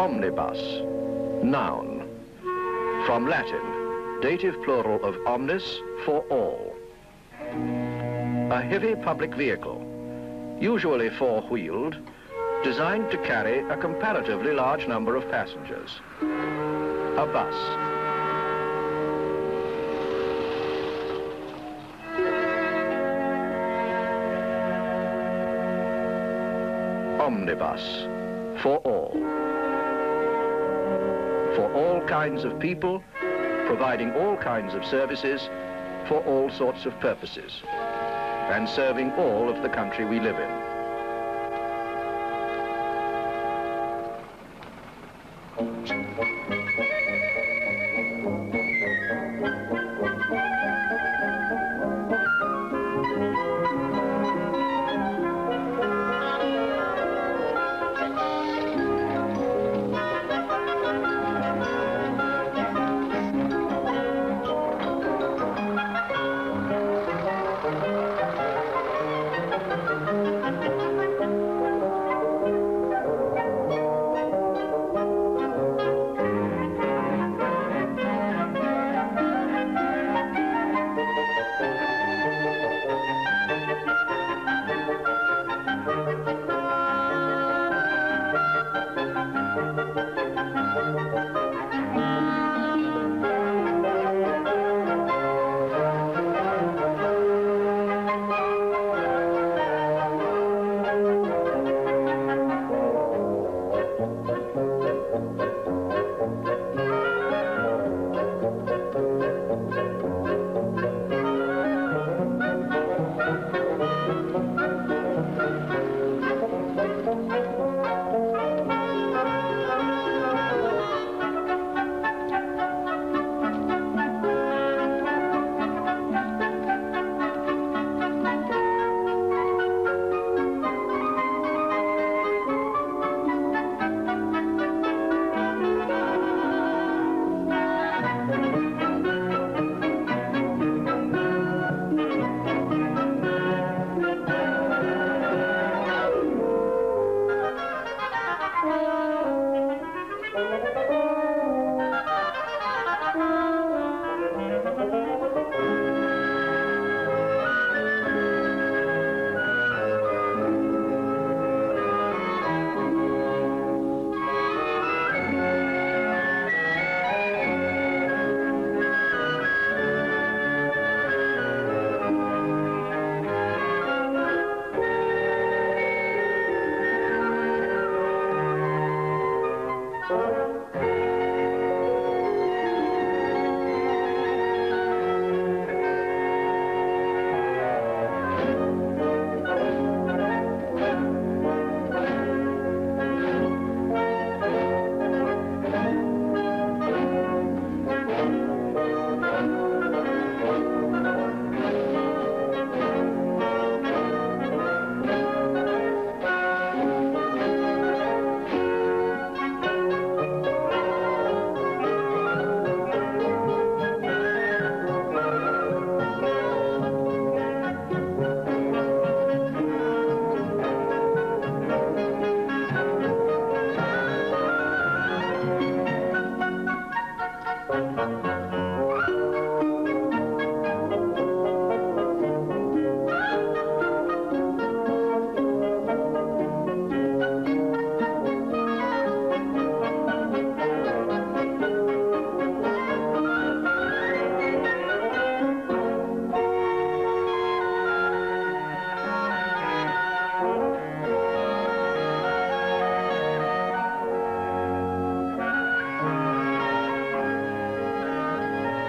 Omnibus, noun. From Latin, dative plural of omnis, for all. A heavy public vehicle, usually four-wheeled, designed to carry a comparatively large number of passengers. A bus. Omnibus, for all. For all kinds of people, providing all kinds of services for all sorts of purposes, and serving all of the country we live in.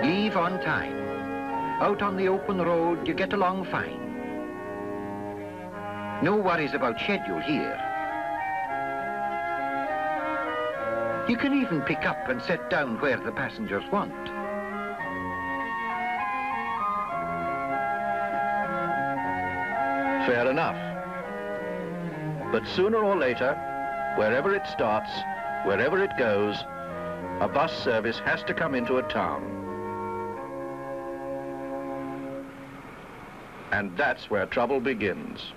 Leave on time. Out on the open road, you get along fine. No worries about schedule here. You can even pick up and set down where the passengers want. Fair enough. But sooner or later, wherever it starts, wherever it goes, a bus service has to come into a town. And that's where trouble begins.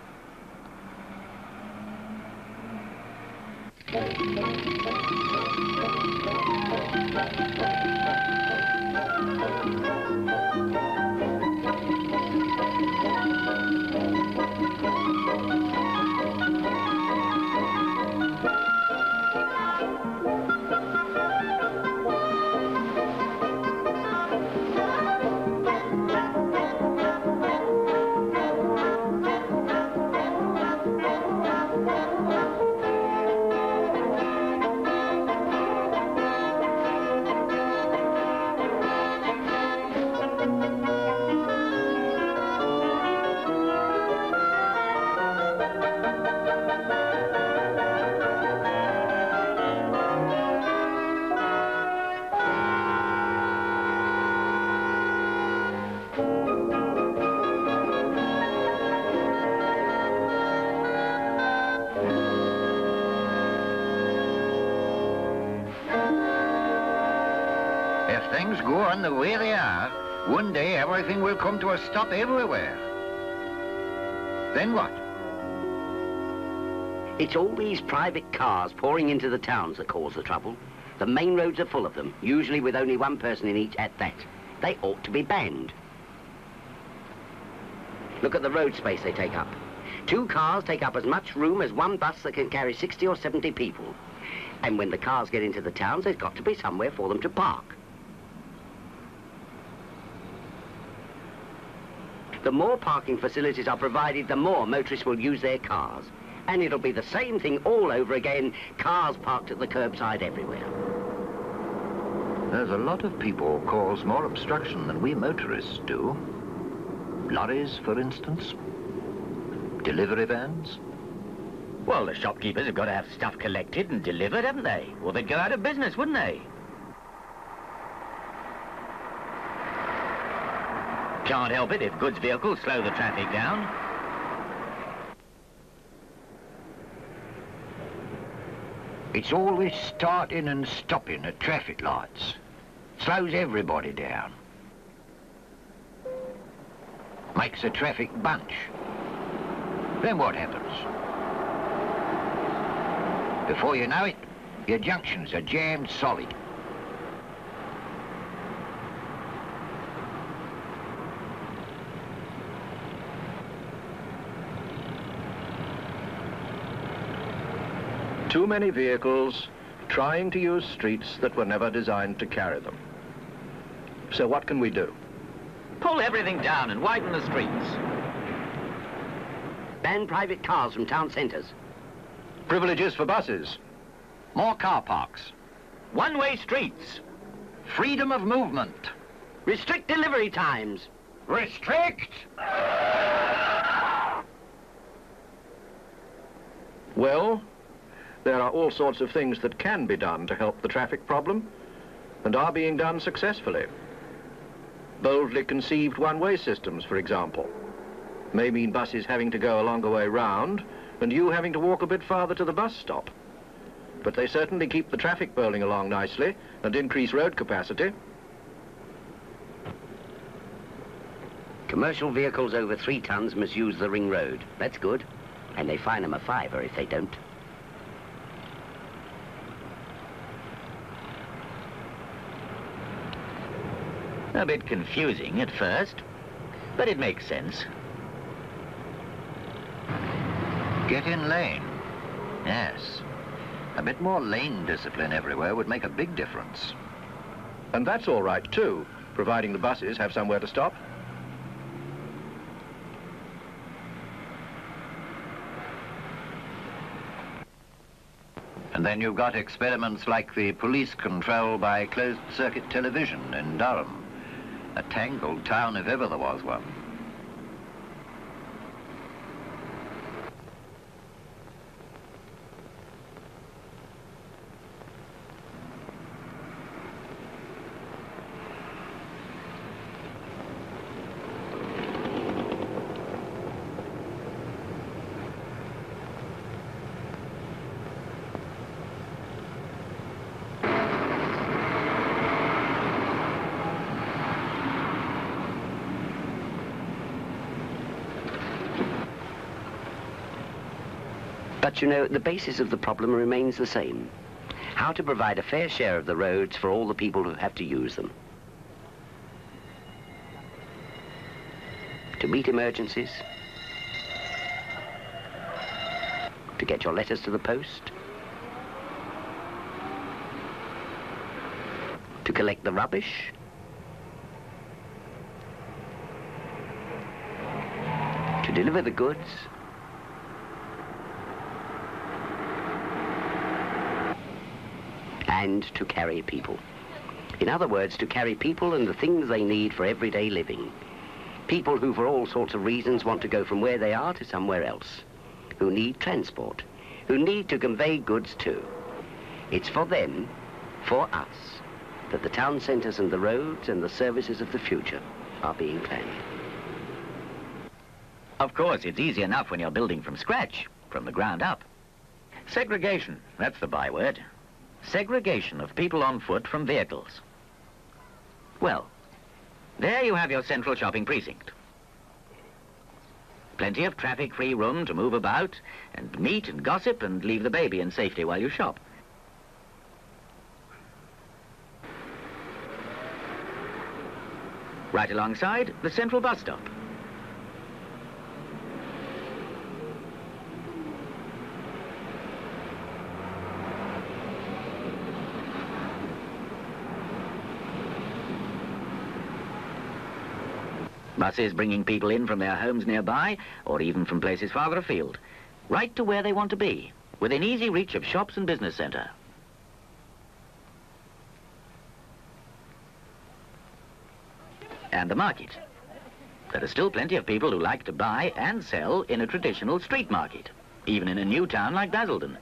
If things go on the way they are, one day everything will come to a stop everywhere. Then what? It's all these private cars pouring into the towns that cause the trouble. The main roads are full of them, usually with only one person in each at that. They ought to be banned. Look at the road space they take up. 2 cars take up as much room as one bus that can carry 60 or 70 people. And when the cars get into the towns, there's got to be somewhere for them to park. The more parking facilities are provided, the more motorists will use their cars. And it'll be the same thing all over again, cars parked at the curbside everywhere. There's a lot of people cause more obstruction than we motorists do. Lorries, for instance. Delivery vans. Well, the shopkeepers have got to have stuff collected and delivered, haven't they? Or they'd go out of business, wouldn't they? Can't help it if goods vehicles slow the traffic down. It's always starting and stopping at traffic lights. Slows everybody down. Makes a traffic bunch. Then what happens? Before you know it, your junctions are jammed solid. Too many vehicles trying to use streets that were never designed to carry them. So what can we do? Pull everything down and widen the streets. Ban private cars from town centres. Privileges for buses. More car parks. One-way streets. Freedom of movement. Restrict delivery times. Restrict! Well, there are all sorts of things that can be done to help the traffic problem, and are being done successfully. Boldly conceived one-way systems, for example, may mean buses having to go a longer way round, and you having to walk a bit farther to the bus stop. But they certainly keep the traffic bowling along nicely and increase road capacity. Commercial vehicles over 3 tons must use the ring road. That's good. And they fine them a £5 if they don't. A bit confusing at first, but it makes sense. Get in lane. Yes. A bit more lane discipline everywhere would make a big difference. And that's all right too, providing the buses have somewhere to stop. And then you've got experiments like the police control by closed-circuit television in Durham. A tangled town if ever there was one. But you know, the basis of the problem remains the same. how to provide a fair share of the roads for all the people who have to use them. To meet emergencies, to get your letters to the post, to collect the rubbish, to deliver the goods, and to carry people. In other words, to carry people and the things they need for everyday living. People who, for all sorts of reasons, want to go from where they are to somewhere else, who need transport, who need to convey goods too. It's for them, for us, that the town centres and the roads and the services of the future are being planned. Of course, it's easy enough when you're building from scratch, from the ground up. Segregation, that's the byword. Segregation of people on foot from vehicles. Well, there you have your central shopping precinct. Plenty of traffic-free room to move about and meet and gossip and leave the baby in safety while you shop. Right alongside, the central bus stop. Buses bringing people in from their homes nearby, or even from places farther afield, right to where they want to be, within easy reach of shops and business centre. And the market. There are still plenty of people who like to buy and sell in a traditional street market, even in a new town like Basildon.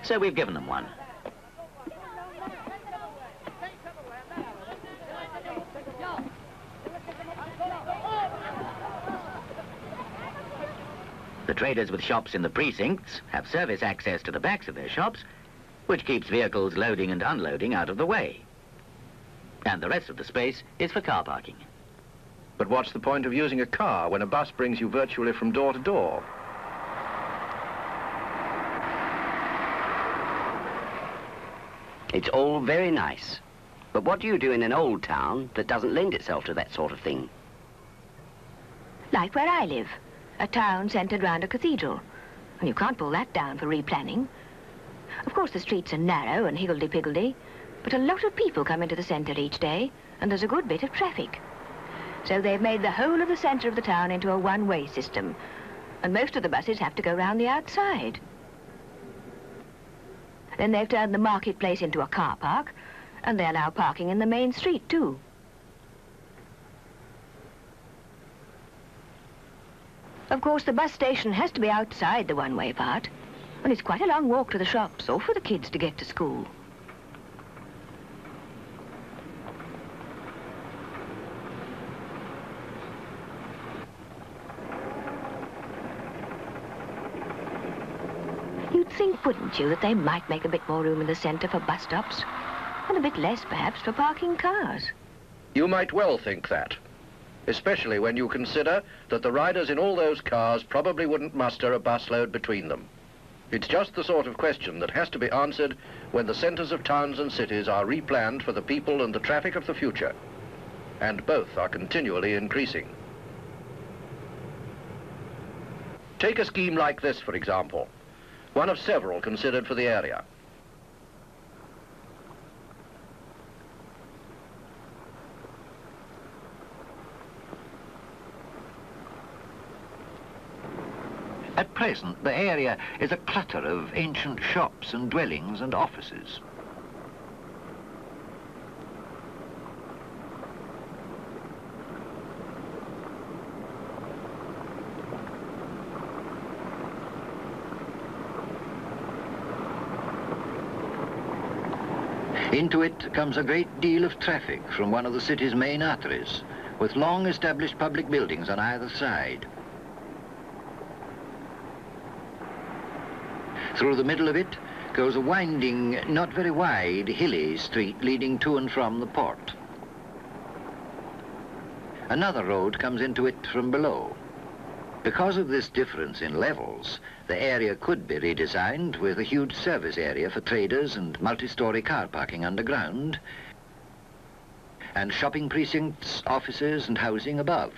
So we've given them one. The traders with shops in the precincts have service access to the backs of their shops, which keeps vehicles loading and unloading out of the way. And the rest of the space is for car parking. But what's the point of using a car when a bus brings you virtually from door to door? It's all very nice. But what do you do in an old town that doesn't lend itself to that sort of thing? Like where I live. A town centred round a cathedral. And you can't pull that down for replanning. Of course, the streets are narrow and higgledy-piggledy, but a lot of people come into the centre each day, and there's a good bit of traffic. So they've made the whole of the centre of the town into a one-way system, and most of the buses have to go round the outside. Then they've turned the marketplace into a car park, and they allow parking in the main street, too. Of course, the bus station has to be outside the one-way part, and it's quite a long walk to the shops or for the kids to get to school. You'd think, wouldn't you, that they might make a bit more room in the centre for bus stops, and a bit less, perhaps, for parking cars? You might well think that, especially when you consider that the riders in all those cars probably wouldn't muster a busload between them. It's just the sort of question that has to be answered when the centres of towns and cities are replanned for the people and the traffic of the future, and both are continually increasing. Take a scheme like this, for example, one of several considered for the area. At present, the area is a clutter of ancient shops and dwellings and offices. Into it comes a great deal of traffic from one of the city's main arteries, with long established public buildings on either side. Through the middle of it goes a winding, not very wide, hilly street leading to and from the port. Another road comes into it from below. Because of this difference in levels, the area could be redesigned with a huge service area for traders and multi-storey car parking underground, and shopping precincts, offices and housing above.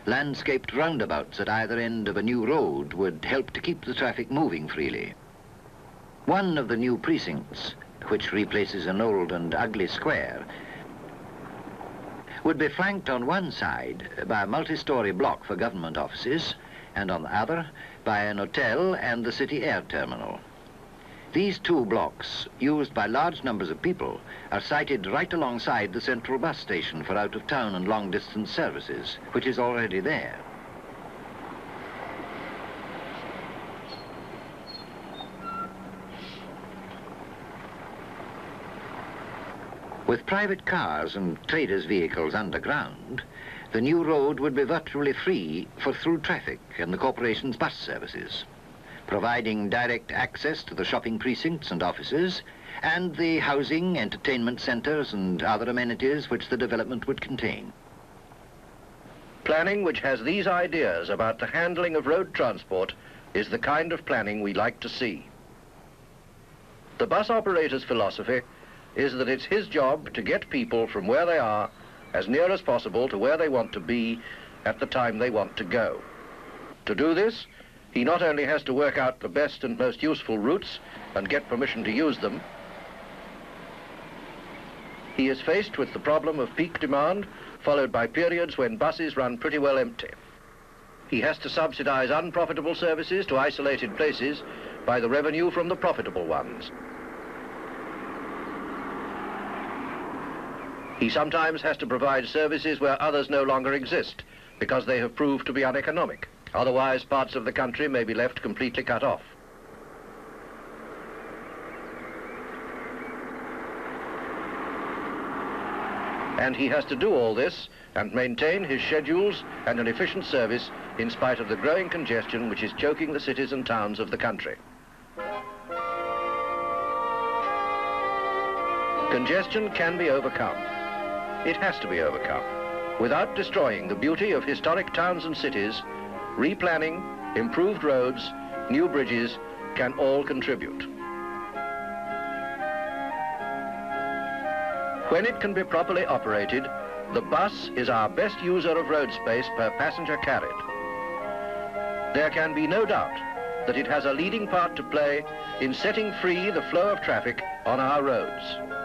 Landscaped roundabouts at either end of a new road would help to keep the traffic moving freely. One of the new precincts, which replaces an old and ugly square, would be flanked on one side by a multi-storey block for government offices, and on the other by an hotel and the city air terminal. These two blocks, used by large numbers of people, are sited right alongside the central bus station for out-of-town and long-distance services, which is already there. With private cars and traders' vehicles underground, the new road would be virtually free for through traffic and the corporation's bus services, providing direct access to the shopping precincts and offices, and the housing, entertainment centres and other amenities which the development would contain. Planning which has these ideas about the handling of road transport is the kind of planning we like to see. The bus operator's philosophy is that it's his job to get people from where they are as near as possible to where they want to be at the time they want to go. To do this, he not only has to work out the best and most useful routes and get permission to use them, he is faced with the problem of peak demand, followed by periods when buses run pretty well empty. He has to subsidize unprofitable services to isolated places by the revenue from the profitable ones. He sometimes has to provide services where others no longer exist because they have proved to be uneconomic. Otherwise, parts of the country may be left completely cut off. And he has to do all this and maintain his schedules and an efficient service in spite of the growing congestion which is choking the cities and towns of the country. Congestion can be overcome. It has to be overcome. Without destroying the beauty of historic towns and cities, replanning, improved roads, new bridges can all contribute. When it can be properly operated, the bus is our best user of road space per passenger carried. There can be no doubt that it has a leading part to play in setting free the flow of traffic on our roads.